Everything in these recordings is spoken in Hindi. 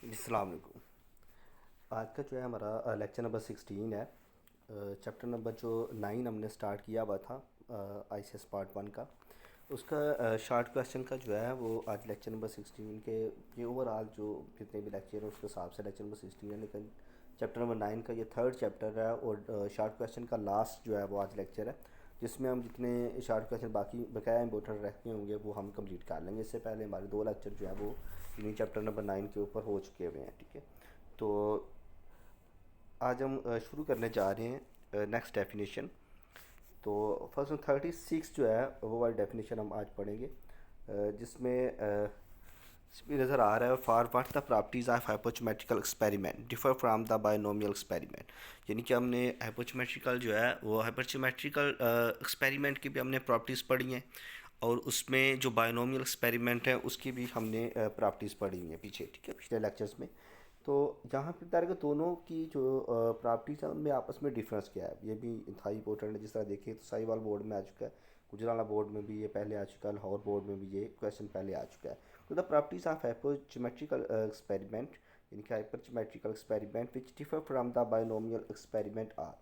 अस्सलाम वालेकुम। आज का जो है हमारा लेक्चर नंबर 16 है। चैप्टर नंबर जो 9 हमने स्टार्ट किया हुआ था आईसीएस पार्ट 1 का, उसका शॉर्ट क्वेश्चन का जो है वो आज लेक्चर नंबर 16 के ये ओवरऑल जो जितने भी लेक्चर हैं उसके हिसाब से लेक्चर नंबर 16 है, लेकिन चैप्टर नंबर 9 का ये थर्ड चैप्टर है और शॉर्ट क्वेश्चन का लास्ट जो है वो आज लेक्चर है, जिसमें हम जितने शॉर्ट क्वेश्चन बाकी बकाया इंपॉर्टेंट रहते होंगे वो हम कंप्लीट कर लेंगे। इससे पहले हमारे 2 लेक्चर जो है वो इन्हीं चैप्टर नंबर 9 के ऊपर हो चुके हुए हैं। ठीक है, तो आज हम शुरू करने जा रहे हैं नेक्स्ट डेफिनेशन। तो फर्स्ट 36 जो है वो वाली डेफिनेशन हम आज पढ़ेंगे, जिसमें इसमें नज़र आ रहा है for what the properties of hypothetical experiment differ from the binomial experiment. यानी कि हमने हाइपोथेटिकल जो है वो हाइपोथेटिकल एक्सपेरिमेंट की भी हमने प्रॉपर्टीज़ पढ़ी हैं और उसमें जो बायनोमियल एक्सपेरिमेंट है उसकी भी हमने प्रॉपर्टीज़ पढ़ी हुई हैं पीछे। ठीक है, पिछले लेक्चर्स में। तो यहाँ पे बता रहे कि दोनों की जो प्रॉपर्टीज़ हैं उनमें आपस में डिफरेंस क्या है, ये भी था इंपॉर्टेंट है। जिस तरह देखिए तो साहिवाल बोर्ड में आ चुका है, गुजराला बोर्ड में भी ये पहले आ चुका है, लाहौर बोर्ड में भी ये क्वेश्चन पहले आ चुका है। तो the properties of hypogeometrical experiment, यानी कि hypergeometrical experiment which differ from the binomial experiment are,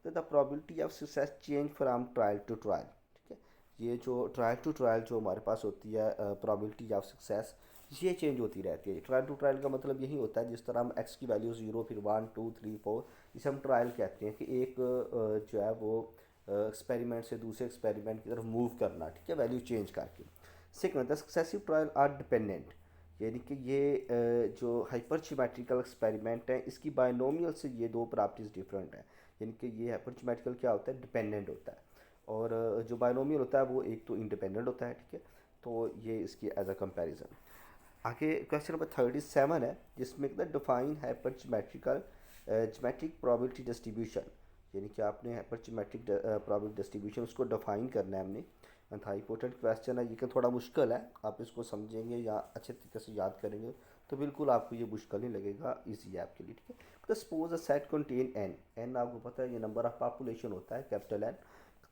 तो the probability of success change from trial to trial. ठीक है, ये जो ट्रायल टू ट्रायल जो हमारे पास होती है प्रोबेबिलिटी ऑफ सक्सेस, ये चेंज होती रहती है। ट्रायल टू ट्रायल का मतलब यही होता है, जिस तरह हम एक्स की वैल्यू 0 फिर 1 2 3 4, इसे हम ट्रायल कहते हैं कि एक जो है वो एक्सपेरिमेंट से दूसरे एक्सपेरिमेंट की तरफ मूव करना। ठीक है, वैल्यू चेंज करके। Second, the successive trial are dependent, यानी कि ये जो हाइपरज्योमेट्रिकल एक्सपेरिमेंट है इसकी बायनोमियल से ये दो प्रॉपर्टीज़ डिफरेंट है। यानी कि ये हाइपरज्योमेट्रिकल क्या होता है, डिपेंडेंट होता है, और जो बायनोमियल होता है वो एक तो इंडिपेंडेंट होता है। ठीक है, तो ये इसकी एज अ कंपैरिजन। आगे क्वेश्चन नंबर 37 है, जिसमें डिफाइन हाइपरज्योमेट्रिकल ज्योमेट्रिक प्रोबेबिलिटी डिस्ट्रीब्यूशन, यानी कि आपने हाइपरज्योमेट्रिक प्रोबेबिलिटी डिस्ट्रीब्यूशन उसको डिफाइन करना है हमने। था इंपॉर्टेंट क्वेश्चन है, ये कि थोड़ा मुश्किल है, आप इसको समझेंगे या अच्छे तरीके से याद करेंगे तो बिल्कुल आपको ये मुश्किल नहीं लगेगा, ईजी है आपके लिए। ठीक है, तो suppose a set contain N, N आपको पता है ये नंबर ऑफ पॉपुलेशन होता है, कैपिटल एन।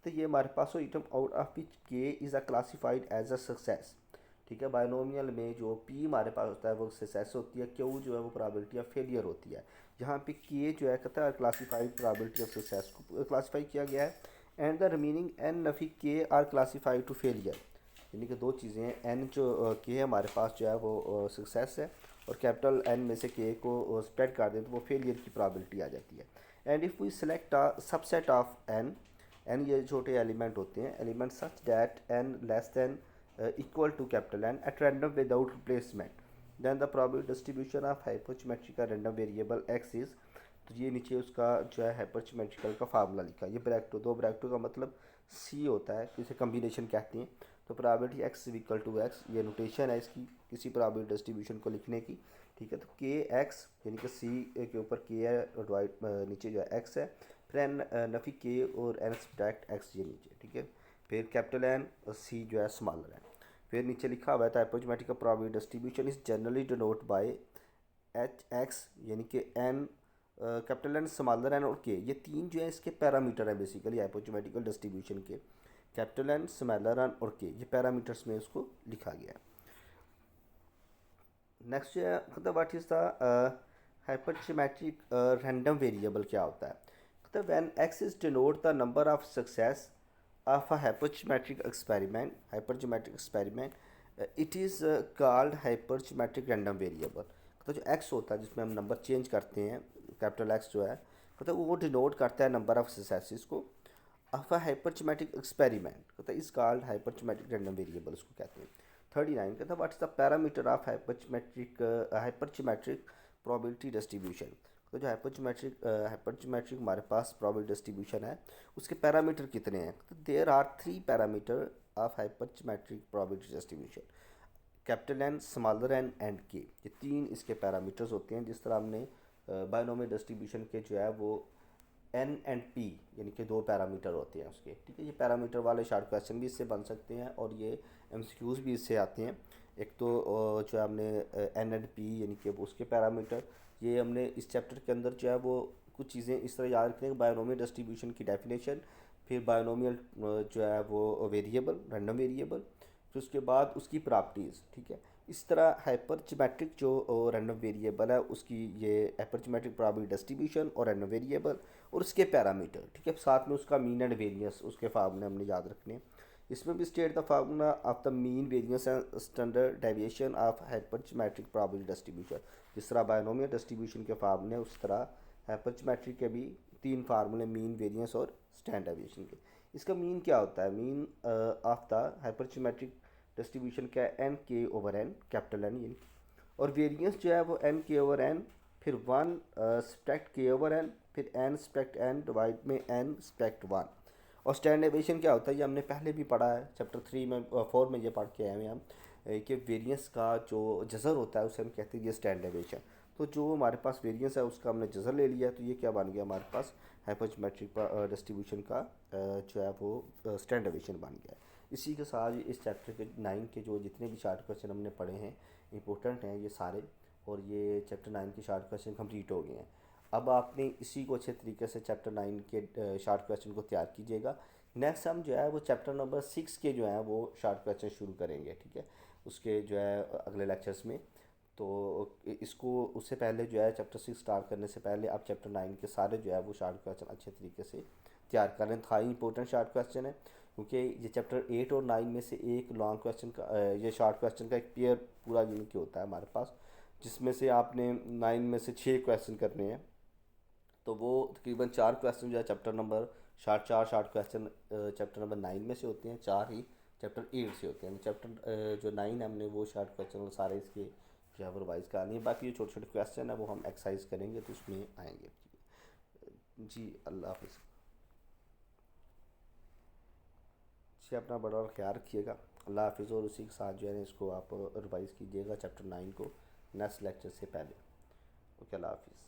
तो ये हमारे पास हो item out of which K is a classified as a success. ठीक है, बायनोमियल में जो पी हमारे पास होता है वो सक्सेस होती है, क्यू जो है वो प्रोबेबिलिटी ऑफ फेलियर होती है। यहाँ पे के जो है कहता है क्लासिफाइड प्रोबेबिलिटी ऑफ सक्सेस को क्लासीफाई किया गया है, एंड द रिमेनिंग एन नफी K are classified to failure. यानी कि दो चीज़ें हैं, एन जो के है हमारे पास जो है वो सक्सेस है, और कैपिटल एन में से के को स्प्रेड कर दें तो वो फेलियर की प्रोबेबिलिटी आ जाती है। And if we select a subset of N, N ये छोटे एलिमेंट होते हैं, element such that N less than equal to capital N at random without replacement, then the probability distribution of hypergeometrical random variable x is, तो ये नीचे उसका जो है हाइपरज्योमेट्रिकल का फार्मूला लिखा है। ये ब्रैकेटो दो ब्रैकेटो का मतलब सी होता है, इसे कम्बिनेशन कहते हैं। तो probability X equal to X, ये नोटेशन है इसकी किसी प्रोबेबिलिटी डिस्ट्रीब्यूशन को लिखने की। ठीक है, तो के एक्स यानी कि सी के ऊपर के है और डिवाइड नीचे जो है एक्स है, फिर एन नफी के और एन सब्ट्रैक्ट एक्स ये नीचे। ठीक है, फिर कैपिटल एन और सी जो है स्मॉलर है। फिर नीचे लिखा हुआ है hypothetical probability distribution is generally denote by H X, यानी कि N capital N smaller N और के, ये तीन जो है इसके पैरामीटर है बेसिकली हाइपोथेटिकल डिस्ट्रीब्यूशन के। कैपिटल एन स्मॉलर एन और के ये पैरामीटर्स में उसको लिखा गया है। नेक्स्ट जो है मतलब what is the hypergeometric random variable क्या होता है। मतलब when X is denote the number of success of a hypergeometric experiment, it is called hypergeometric random variable। तो जो x होता है जिसमें हम नंबर चेंज करते हैं, कैपिटल x जो है मतलब वो डिनोट करता है नंबर ऑफ सक्सेसेस को। ऑफ अ हाइपरजेमेट्रिक एक्सपेरिमेंट कहता है is called hypergeometric random variable उसको कहते हैं। 39 कहता है what's the parameter of hypergeometric probability distribution. तो जो हाइपरजेमेट्रिक हमारे पास प्रोबेबिलिटी डिस्ट्रीब्यूशन है उसके पैरामीटर कितने हैं। तो there are 3 parameter of hypergeometric probability distribution, capital N smaller N and K, ये तीन इसके पैरामीटर्स होते हैं। जिस तरह हमने बायनोमियल डिस्ट्रीब्यूशन के जो है वो एन एंड पी यानी कि दो पैरामीटर होते हैं उसके। ठीक है, ये पैरामीटर वाले शॉर्ट क्वेश्चन भी इससे बन सकते हैं और ये एमसीक्यूज़ भी इससे आते हैं। एक तो जो है हमने एन एंड पी यानी कि वो उसके पैरामीटर, ये हमने इस चैप्टर के अंदर जो है वो कुछ चीज़ें इस तरह याद रखते हैं, बायनोमियल डिस्ट्रीब्यूशन की डेफिनेशन, फिर बायनोमियल जो है वो वेरिएबल रैंडम वेरिएबल, फिर उसके बाद उसकी प्रॉपर्टीज़। ठीक है, इस तरह हाइपरजमेट्रिक जो रैंडम वेरिएबल है उसकी ये हाइपरजमेट्रिक प्रोबेबिलिटी डिस्ट्रीब्यूशन और रैंडम वेरिएबल और उसके पैरामीटर, ठीक है, साथ में उसका मीन एंड वेरिएंस उसके फार्मूले हमने याद रखने हैं। इसमें भी state the formula of the mean variance and standard deviation of hypergeometric probability distribution. जिस तरह बायनोमियल डिस्ट्रीब्यूशन के फार्मूले उस तरह हाइपरजमेट्रिक के भी तीन फार्मूले, मीन, वेरिएंस और स्टैंडर्ड डेविएशन के। इसका मीन क्या होता है? मीन ऑफ द हाइपरजमेट्रिक डिस्ट्रीब्यूशन क्या है? एन के ओवर एन, कैपिटल एन यानी। और वेरिएंस जो है वो एन के ओवर एन, फिर वन स्पेक्ट के ओवर एन, फिर एन स्पेक्ट एन डिवाइड में एन स्पेक्ट वन। और स्टैंडर्ड डेविएशन क्या होता है? ये हमने पहले भी पढ़ा है चैप्टर 3 में, 4 में ये पढ़ के आए हैं हम कि वेरिएंस का जो जज़र होता है उसे हम कहते हैं ये स्टैंडर्ड डेविएशन। तो जो हमारे पास वेरिएंस है उसका हमने जज़र ले लिया, तो ये क्या बन गया हमारे पास? हाइपरजमेट्रिक डिस्ट्रीब्यूशन का जो है वो स्टैंडर्ड डेविएशन बन गया है। इसी के साथ इस चैप्टर के 9 के जो जितने भी शार्ट क्वेश्चन हमने पढ़े हैं इंपॉर्टेंट हैं ये सारे, और ये चैप्टर 9 के शार्ट क्वेश्चन कंप्लीट हो गए हैं। अब आपने इसी को अच्छे तरीके से चैप्टर 9 के शार्ट क्वेश्चन को तैयार कीजिएगा। नेक्स्ट हम जो है वो चैप्टर नंबर 6 के जो हैं वो शार्ट क्वेश्चन शुरू करेंगे, ठीक है, उसके जो है अगले लेक्चर्स में। तो इसको उससे पहले जो है चैप्टर 6 स्टार्ट करने से पहले आप चैप्टर 9 के सारे जो है वो शार्ट क्वेश्चन अच्छे तरीके से तैयार कर लें। हाई इंपॉर्टेंट शार्ट क्वेश्चन है क्योंकि ये चैप्टर 8 और 9 में से एक लॉन्ग क्वेश्चन का ये शार्ट क्वेश्चन का एक पेयर पूरा यूनिट होता है हमारे पास, जिसमें से आपने 9 में से 6 क्वेश्चन करने हैं। तो वो तकरीबन 4 क्वेश्चन जो है चैप्टर नंबर चार शार्ट क्वेश्चन चैप्टर नंबर 9 में से होते हैं, 4 ही चैप्टर 8 से होते हैं। चैप्टर जो 9 है हमने वो शार्ट क्वेश्चन सारे इसके जो है वो रिवाइज करनी है। बाकी जो छोटे छोटे क्वेश्चन है वो हम एक्सरसाइज करेंगे तो उसमें आएंगे। जी अल्लाह हाफिज़। जी अपना बड़ा ख्याल रखिएगा। अल्लाह हाफिज़। और उसी के साथ जो है इसको आप रिवाइज़ कीजिएगा चैप्टर 9 को नेक्स्ट लेक्चर से पहले। ओके, अल्लाह हाफिज़।